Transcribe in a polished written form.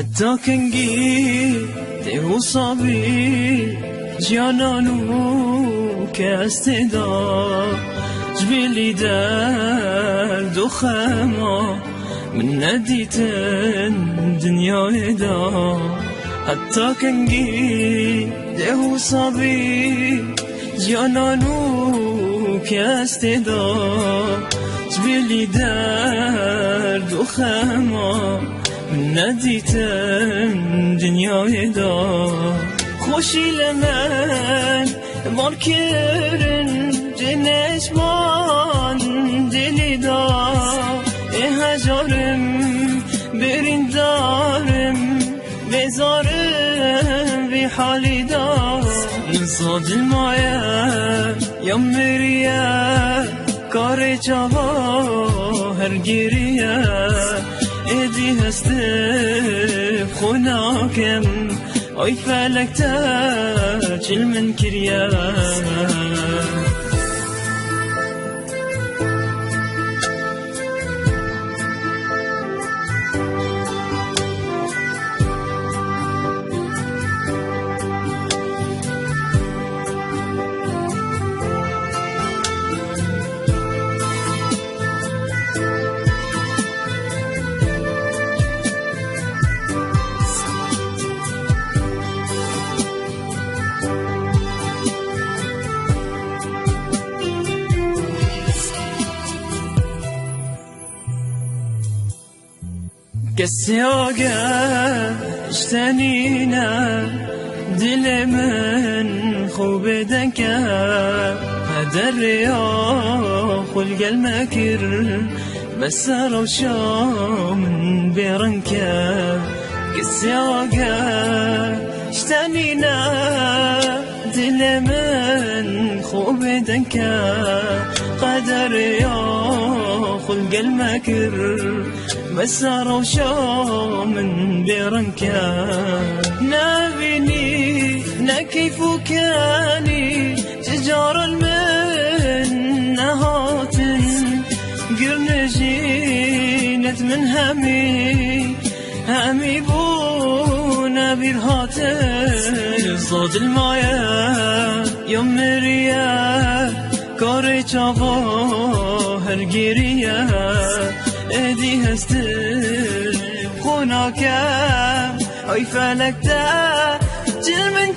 حتی کنگی ده صابی جانانو که استدا جبلی درد و خما من ندیتن دنیای دا حتی کنگی ده صابی جانانو که استدا جبلی درد و خما ندیتم دنیای دا خوشی لمن بار کرن جنشمان دلی دا هجارم برین دارم بزارم بی حالی دا نصاد المایه یا مریه کار جوا هرگیریه ایدی هستم خوناکم آی فلک تا چل من کریا کسی اشتنینا دل من خوب دنکه هدر یا خلق المكر بس روشام برنكه کسی اشتنینا دل من خوب دنکه قدر یا خلق المكر مسار وشام برنكا نابني نكيف كاني تجار المن نهاتن قرنجينت من همي بونا برهاتن صوت المايا يوم مريا كاري چاوا هرگیریه ایدی هستم خوناکم آی فلک تا جل من